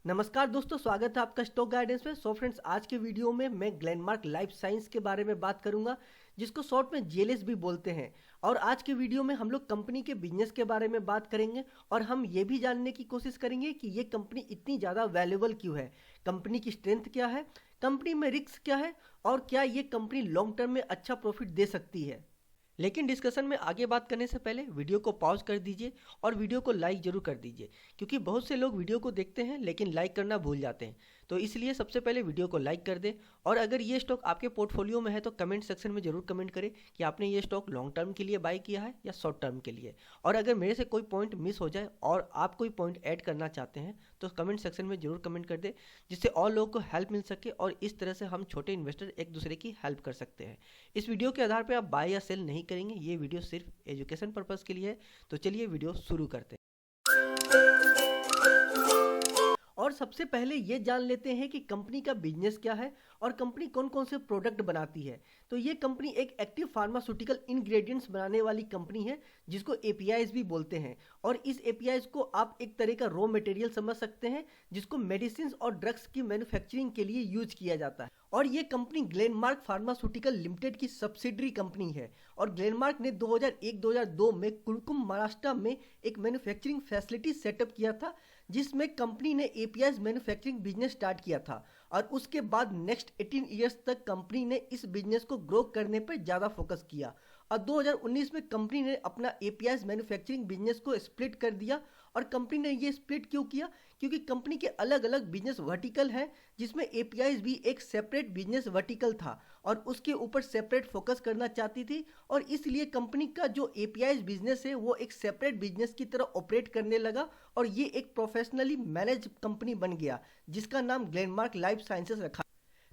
नमस्कार दोस्तों, स्वागत है आपका स्टॉक गाइडेंस में। फ्रेंड्स, आज के वीडियो में मैं ग्लेनमार्क लाइफ साइंस के बारे में बात करूंगा, जिसको शॉर्ट में जेएलएस भी बोलते हैं। और आज के वीडियो में हम लोग कंपनी के बिजनेस के बारे में बात करेंगे और हम ये भी जानने की कोशिश करेंगे कि ये कंपनी इतनी ज़्यादा वैल्यूएबल क्यों है, कंपनी की स्ट्रेंथ क्या है, कंपनी में रिस्क क्या है और क्या ये कंपनी लॉन्ग टर्म में अच्छा प्रॉफिट दे सकती है। लेकिन डिस्कशन में आगे बात करने से पहले वीडियो को पॉज कर दीजिए और वीडियो को लाइक जरूर कर दीजिए, क्योंकि बहुत से लोग वीडियो को देखते हैं लेकिन लाइक करना भूल जाते हैं। तो इसलिए सबसे पहले वीडियो को लाइक कर दें। और अगर ये स्टॉक आपके पोर्टफोलियो में है तो कमेंट सेक्शन में जरूर कमेंट करें कि आपने ये स्टॉक लॉन्ग टर्म के लिए बाय किया है या शॉर्ट टर्म के लिए। और अगर मेरे से कोई पॉइंट मिस हो जाए और आप कोई पॉइंट ऐड करना चाहते हैं तो कमेंट सेक्शन में जरूर कमेंट कर दें, जिससे और लोगों को हेल्प मिल सके और इस तरह से हम छोटे इन्वेस्टर एक दूसरे की हेल्प कर सकते हैं। इस वीडियो के आधार पर आप बाय या सेल नहीं करेंगे, ये वीडियो सिर्फ एजुकेशन पर्पस के लिए है। तो चलिए वीडियो शुरू करते हैं। और सबसे पहले ये जान लेते हैं कि कंपनी का बिजनेस क्या है और कंपनी कौन कौन से प्रोडक्ट बनाती है। तो ये कंपनी एक एक्टिव फार्मास्यूटिकल इंग्रेडिएंट्स बनाने वाली कंपनी है, जिसको एपीआईज भी बोलते हैं। और इस एपीआईज को आप एक तरह का रॉ मटेरियल समझ सकते हैं, जिसको मेडिसिन और ड्रग्स की मैन्युफैक्चरिंग के लिए यूज किया जाता है। और ये कंपनी ग्लेनमार्क फार्मास्यूटिकल लिमिटेड की सब्सिडरी कंपनी है। और ग्लेनमार्क ने 2001-2002 में कुलकुम महाराष्ट्र में एक मैन्युफैक्चरिंग फैसिलिटी सेटअप किया था, जिसमें कंपनी ने एपीआईज मैन्युफैक्चरिंग बिजनेस स्टार्ट किया था। और उसके बाद नेक्स्ट 18 ईयर्स तक कंपनी ने इस बिजनेस को ग्रो करने पर ज़्यादा फोकस किया। और 2019 में कंपनी ने अपना एपीआईज मैन्युफैक्चरिंग बिजनेस को स्प्लिट कर दिया। और कंपनी ने ये स्प्लिट क्यों किया? क्योंकि कंपनी के अलग अलग बिजनेस वर्टिकल हैं, जिसमें एपीआईज भी एक सेपरेट बिजनेस वर्टिकल था और उसके ऊपर सेपरेट फोकस करना चाहती थी। और इसलिए कंपनी का जो एपीआईज बिजनेस है वो एक सेपरेट बिजनेस की तरह ऑपरेट करने लगा और ये एक प्रोफेशनली मैनेज कंपनी बन गया, जिसका नाम ग्लेनमार्क लाइफ साइंसेस रखा।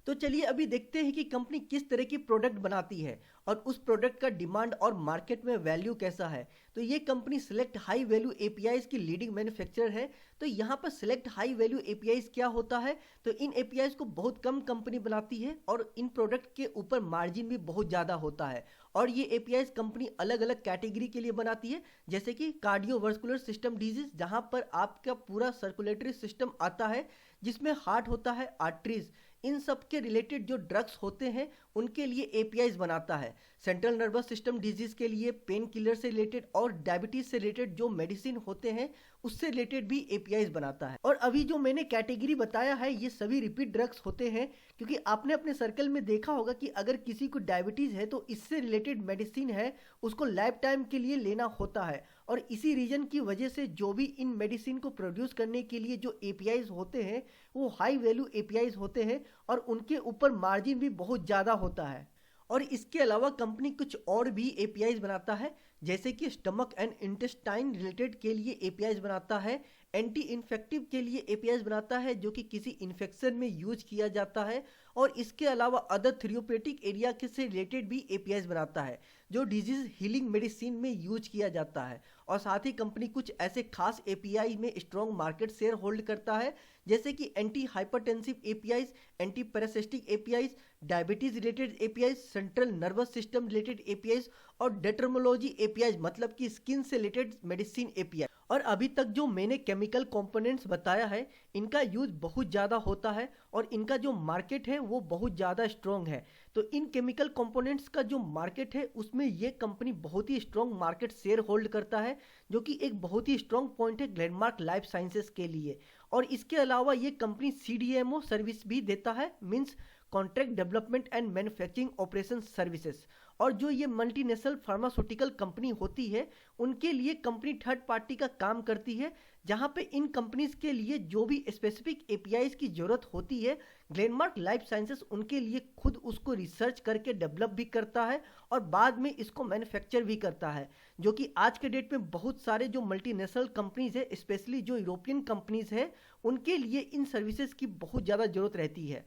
तो चलिए अभी देखते हैं कि कंपनी किस तरह की प्रोडक्ट बनाती है और उस प्रोडक्ट का डिमांड और मार्केट में वैल्यू कैसा है। तो ये company select high value APIs की लीडिंग मैन्युफैक्चरर है। तो यहाँ पर सिलेक्ट हाई वैल्यू एपीआईज क्या होता है? तो इन एपीआईज को बहुत कम कंपनी बनाती है और इन प्रोडक्ट के ऊपर मार्जिन भी बहुत ज़्यादा होता है। और ये एपीआईज कंपनी अलग अलग कैटेगरी के लिए बनाती है, जैसे कि कार्डियोवास्कुलर सिस्टम डिजीज, जहाँ पर आपका पूरा सर्कुलेटरी सिस्टम आता है, जिसमें हार्ट होता है, आर्टरीज, इन सब के रिलेटेड जो ड्रग्स होते हैं उनके लिए एपीआईज बनाता है। सेंट्रल नर्वस सिस्टम डिजीज के लिए पेन किलर से रिलेटेड और डायबिटीज से रिलेटेड जो मेडिसिन होते हैं उससे रिलेटेड भी एपीआईज बनाता है। और अभी जो मैंने कैटेगरी बताया है ये सभी रिपीट ड्रग्स होते हैं, क्योंकि आपने अपने सर्कल में देखा होगा कि अगर किसी को डायबिटीज है तो इससे रिलेटेड मेडिसिन है उसको लाइफ टाइम के लिए लेना होता है। और इसी रीजन की वजह से जो भी इन मेडिसिन को प्रोड्यूस करने के लिए जो एपीआईज होते हैं वो हाई वैल्यू एपीआईज होते हैं और उनके ऊपर मार्जिन भी बहुत ज़्यादा होता है। और इसके अलावा कंपनी कुछ और भी एपीआईज बनाता है, जैसे कि स्टमक एंड इंटेस्टाइन रिलेटेड के लिए एपीआईज बनाता है, एंटी इन्फेक्टिव के लिए एपीआईज बनाता है जो कि किसी इन्फेक्शन में यूज किया जाता है। और इसके अलावा अदर थेरेप्यूटिक एरिया के से रिलेटेड भी एपीआईज बनाता है जो डिजीज हीलिंग मेडिसिन में यूज किया जाता है। और साथ ही कंपनी कुछ ऐसे खास एपीआई में स्ट्रॉन्ग मार्केट शेयर होल्ड करता है, जैसे कि anti hypertensive APIs, anti parasitic APIs, diabetes related APIs, central nervous system related APIs और डेटर्मोलॉजी एपीआईज, मतलब कि स्किन से रिलेटेड मेडिसिन एपीआई। और अभी तक जो मैंने केमिकल कंपोनेंट्स बताया है इनका यूज बहुत ज़्यादा होता है और इनका जो मार्केट है वो बहुत ज़्यादा स्ट्रॉन्ग है। तो इन केमिकल कंपोनेंट्स का जो मार्केट है उसमें ये कंपनी बहुत ही स्ट्रॉन्ग मार्केट शेयर होल्ड करता है, जो कि एक बहुत ही स्ट्रॉन्ग पॉइंट है ग्लेनमार्क लाइफ साइंसेस के लिए। और इसके अलावा ये कंपनी सीडीएमओ सर्विस भी देता है, means contract development and manufacturing operation services. और जो ये मल्टीनेशनल फार्मास्यूटिकल कंपनी होती है उनके लिए कंपनी थर्ड पार्टी का काम करती है, जहां पे इन कंपनीज के लिए जो भी स्पेसिफिक एपीआईज की जरूरत होती है ग्लेनमार्क लाइफ साइंसेस उनके लिए खुद उसको रिसर्च करके डेवलप भी करता है और बाद में इसको मैन्युफैक्चर भी करता है, जो कि आज के डेट में बहुत सारे जो मल्टीनेशनल कंपनीज है, स्पेशली जो यूरोपियन कंपनीज है, उनके लिए इन सर्विसेज की बहुत ज़्यादा जरूरत रहती है।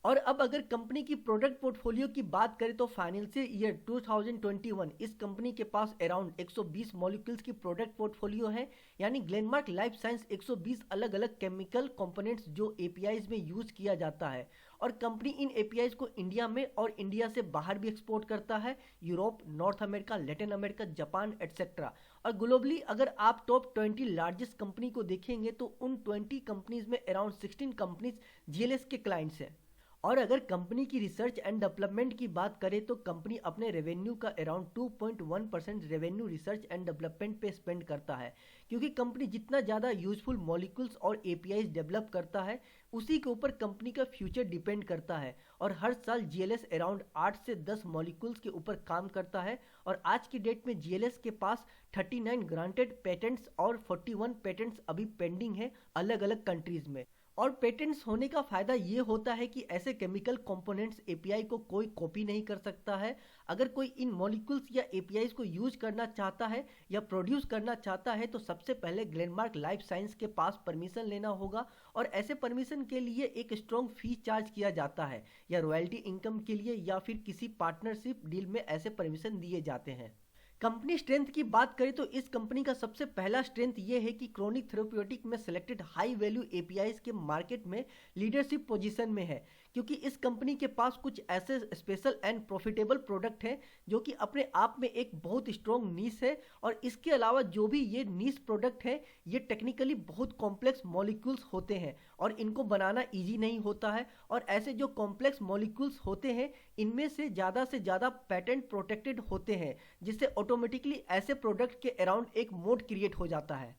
और अब अगर कंपनी की प्रोडक्ट पोर्टफोलियो की बात करें तो फाइनेंशियल ईयर 2021 इस कंपनी के पास अराउंड 120 मॉलिक्यूल्स की प्रोडक्ट पोर्टफोलियो है, यानी ग्लेनमार्क लाइफ साइंस 120 अलग अलग केमिकल कंपोनेंट्स जो एपीआईज में यूज किया जाता है। और कंपनी इन एपीआईज को इंडिया में और इंडिया से बाहर भी एक्सपोर्ट करता है, Europe, north America, Latin America, Japan etcetera. और ग्लोबली अगर आप टॉप 20 लार्जेस्ट कंपनी को देखेंगे तो उन 20 कंपनीज में अराउंड 16 कंपनीज जीएलएस के क्लाइंट्स हैं। और अगर कंपनी की रिसर्च एंड डेवलपमेंट की बात करें तो कंपनी अपने रेवेन्यू का around 2.1% revenue research and development पे स्पेंड करता है, क्योंकि कंपनी जितना ज़्यादा यूजफुल मॉलिक्यूल्स और एपीआईज डेवलप करता है उसी के ऊपर कंपनी का फ्यूचर डिपेंड करता है। और हर साल जीएलएस अराउंड 8 से 10 मॉलिक्यूल्स के ऊपर काम करता है और आज की डेट में जीएलएस के पास 39 ग्रांटेड पेटेंट्स और 41 पेटेंट्स अभी पेंडिंग है अलग अलग कंट्रीज में। और पेटेंट्स होने का फायदा ये होता है कि ऐसे केमिकल कंपोनेंट्स एपीआई को कोई कॉपी नहीं कर सकता है। अगर कोई इन मॉलिक्यूल्स या एपीआईज को यूज करना चाहता है या प्रोड्यूस करना चाहता है तो सबसे पहले ग्लेनमार्क लाइफ साइंस के पास परमिशन लेना होगा और ऐसे परमिशन के लिए एक स्ट्रॉन्ग फी चार्ज किया जाता है या रॉयल्टी इनकम के लिए या फिर किसी पार्टनरशिप डील में ऐसे परमिशन दिए जाते हैं। कंपनी स्ट्रेंथ की बात करें तो इस कंपनी का सबसे पहला स्ट्रेंथ ये है कि क्रोनिक थेरेप्यूटिक में सिलेक्टेड हाई वैल्यू एपीआईज के मार्केट में लीडरशिप पोजीशन में है, क्योंकि इस कंपनी के पास कुछ ऐसे स्पेशल एंड प्रॉफिटेबल प्रोडक्ट हैं जो कि अपने आप में एक बहुत स्ट्रॉन्ग नीश है। और इसके अलावा जो भी ये नीश प्रोडक्ट है ये टेक्निकली बहुत कॉम्प्लेक्स मॉलिक्यूल्स होते हैं और इनको बनाना इजी नहीं होता है। और ऐसे जो कॉम्प्लेक्स मॉलिक्यूल्स होते हैं इनमें से ज़्यादा पेटेंट प्रोटेक्टेड होते हैं, जिससे ऑटोमेटिकली ऐसे प्रोडक्ट के अराउंड एक मोड क्रिएट हो जाता है।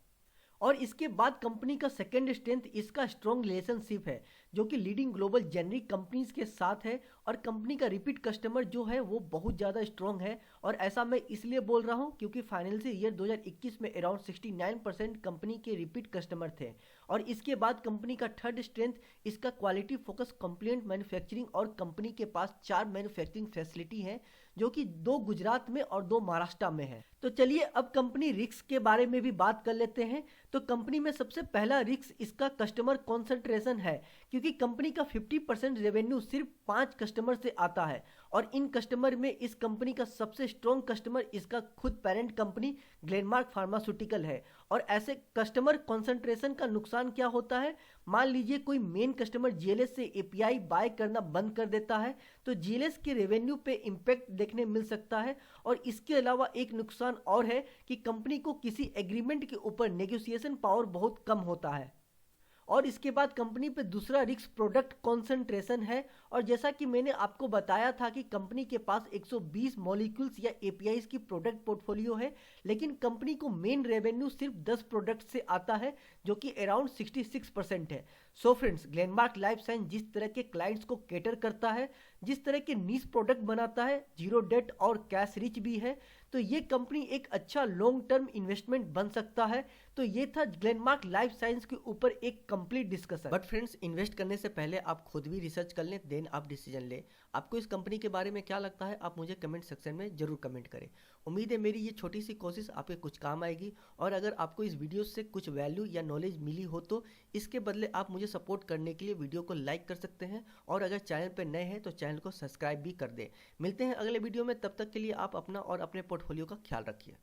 और इसके बाद कंपनी का सेकेंड स्ट्रेंथ इसका स्ट्रॉन्ग रिलेशनशिप है जो कि लीडिंग ग्लोबल जेनरिक कंपनीज के साथ है। और कंपनी का रिपीट कस्टमर जो है वो बहुत ज़्यादा स्ट्रॉन्ग है। और ऐसा मैं इसलिए बोल रहा हूँ क्योंकि फाइनेंशियल ईयर 2021 में अराउंड 69% कंपनी के रिपीट कस्टमर थे। और इसके बाद कंपनी का थर्ड स्ट्रेंथ इसका क्वालिटी फोकस कंप्लेंट मैन्युफैक्चरिंग और कंपनी के पास 4 मैन्युफैक्चरिंग फैसिलिटी है जो कि 2 गुजरात में और 2 महाराष्ट्र में है। तो चलिए अब कंपनी रिस्क के बारे में भी बात कर लेते हैं। तो कंपनी में सबसे पहला रिस्क इसका कस्टमर कॉन्सेंट्रेशन है, क्योंकि कंपनी का 50% रेवेन्यू सिर्फ 5 कस्टमर से आता है। और इन कस्टमर में इस कंपनी का सबसे स्ट्रॉन्ग कस्टमर इसका खुद पेरेंट कंपनी ग्लेनमार्क फार्मास्यूटिकल है। और ऐसे कस्टमर कॉन्सेंट्रेशन का नुकसान क्या होता है, मान लीजिए कोई मेन कस्टमर जीएलएस से एपीआई बाय करना बंद कर देता है तो जीएलएस के रेवेन्यू पे इम्पैक्ट देखने मिल सकता है। और इसके अलावा एक नुकसान और है कि कंपनी को किसी एग्रीमेंट के ऊपर नेगोशिएशन पावर बहुत कम होता है। और इसके बाद कंपनी पे दूसरा रिस्क प्रोडक्ट कॉन्सेंट्रेशन है। और जैसा कि मैंने आपको बताया था कि कंपनी के पास 120 मॉलिक्यूल्स या एपीआईज की प्रोडक्ट पोर्टफोलियो है, लेकिन कंपनी को मेन रेवेन्यू सिर्फ 10 प्रोडक्ट से आता है जो कि अराउंड 66% है। So friends, Glenmark life science जिस तरह के क्लाइंट्स को कैटर करता है, जिस तरह के नीश प्रोडक्ट बनाता है, जीरो डेट और कैश रिच भी है, तो ये कंपनी एक अच्छा लॉन्ग टर्म इन्वेस्टमेंट बन सकता है। तो ये था ग्लेनमार्क लाइफ साइंस के ऊपर एक complete discussion. But friends, invest करने से पहले आप खुद भी रिसर्च कर लें, देन आप डिसीजन लें। आपको इस कंपनी के बारे में क्या लगता है आप मुझे कमेंट सेक्शन में जरूर कमेंट करें। उम्मीद है मेरी ये छोटी सी कोशिश आपके कुछ काम आएगी। और अगर आपको इस वीडियो से कुछ वैल्यू या नॉलेज मिली हो तो इसके बदले आप मुझे सपोर्ट करने के लिए वीडियो को लाइक कर सकते हैं। और अगर चैनल पर नए हैं तो चैनल को सब्सक्राइब भी कर दें। मिलते हैं अगले वीडियो में, तब तक के लिए आप अपना और अपने पोर्टफोलियो का ख्याल रखिए।